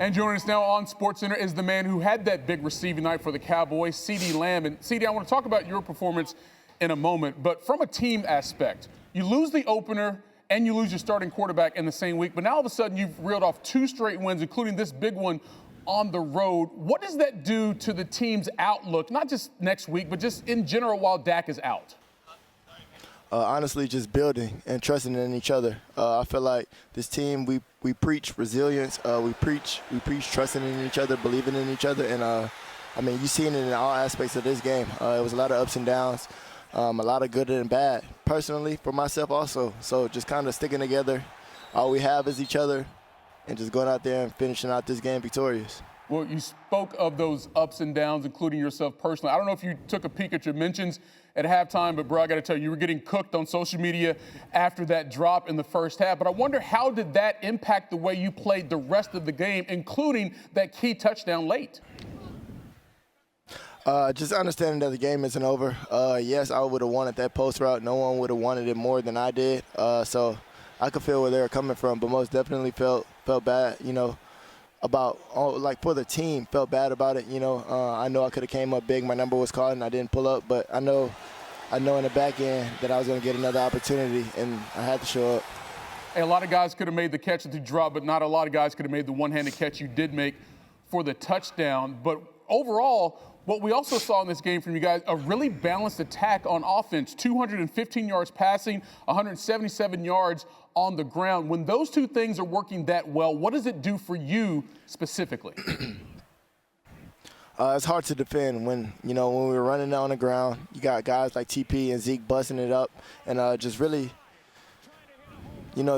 And joining us now on SportsCenter is the man who had that big receiving night for the Cowboys, CeeDee Lamb. And CeeDee, I want to talk about your performance in a moment, but from a team aspect, you lose the opener and you lose your starting quarterback in the same week, but now all of a sudden you've reeled off 2 straight wins, including this big one on the road. What does that do to the team's outlook, not just next week, but just in general while Dak is out? Honestly, just building and trusting in each other. I feel like this team, we preach resilience. We preach trusting in each other, believing in each other. And, I mean, you've seen it in all aspects of this game. It was a lot of ups and downs, a lot of good and bad. Personally, for myself also. So just kind of sticking together. All we have is each other and just going out there and finishing out this game victorious. Well, you spoke of those ups and downs, including yourself personally. I don't know if you took a peek at your mentions at halftime, but, bro, I got to tell you, you were getting cooked on social media after that drop in the first half. But I wonder, how did that impact the way you played the rest of the game, including that key touchdown late? Just understanding that the game isn't over. Yes, I would have wanted that post route. No one would have wanted it more than I did. So I could feel where they were coming from, but most definitely felt bad, you know, about, like, for the team, felt bad about it. You know, I know I could have came up big. My number was called and I didn't pull up, but I know in the back end that I was going to get another opportunity, and I had to show up. Hey, a lot of guys could have made the catch that you dropped, but not a lot of guys could have made the one-handed catch you did make for the touchdown. But overall, what we also saw in this game from you guys, a really balanced attack on offense, 215 yards passing, 177 yards on the ground. When those two things are working that well, what does it do for you specifically? It's hard to defend when we were running on the ground. You got guys like TP and Zeke busting it up and just really,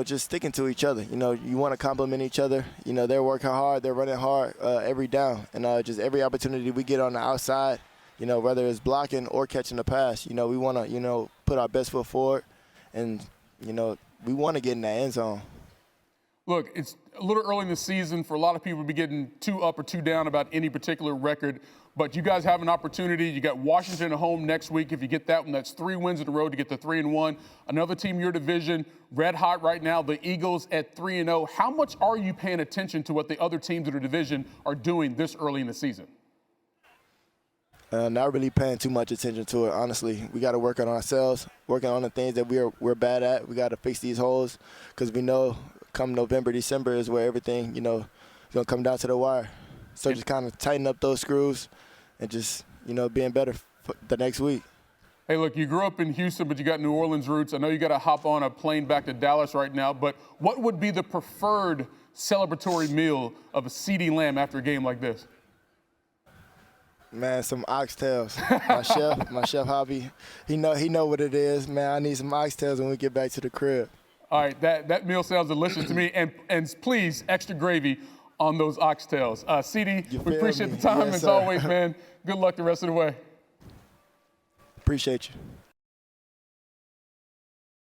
just sticking to each other. You want to compliment each other. They're working hard, they're running hard every down. And just every opportunity we get on the outside, whether it's blocking or catching the pass, we want to, put our best foot forward and, we want to get in that end zone. Look, it's a little early in the season for a lot of people to be getting 2 up or 2 down about any particular record, but you guys have an opportunity. You got Washington at home next week. If you get that one, that's 3 wins in a row to get to 3-1. Another team in your division, red hot right now, the Eagles at 3-0. How much are you paying attention to what the other teams in the division are doing this early in the season? Not really paying too much attention to it, honestly. We got to work on ourselves, working on the things that we're bad at. We got to fix these holes because we know come November, December is where everything, is going to come down to the wire. So just kind of tighten up those screws and just, being better for the next week. Hey, look, you grew up in Houston, but you got New Orleans roots. I know you got to hop on a plane back to Dallas right now, but what would be the preferred celebratory meal of a CeeDee Lamb after a game like this? Man, some oxtails. My chef hobby, he know what it is. Man, I need some oxtails when we get back to the crib. All right, that meal sounds delicious to me. And please, extra gravy on those oxtails. CeeDee, we appreciate the time as always, man. Good luck the rest of the way. Appreciate you.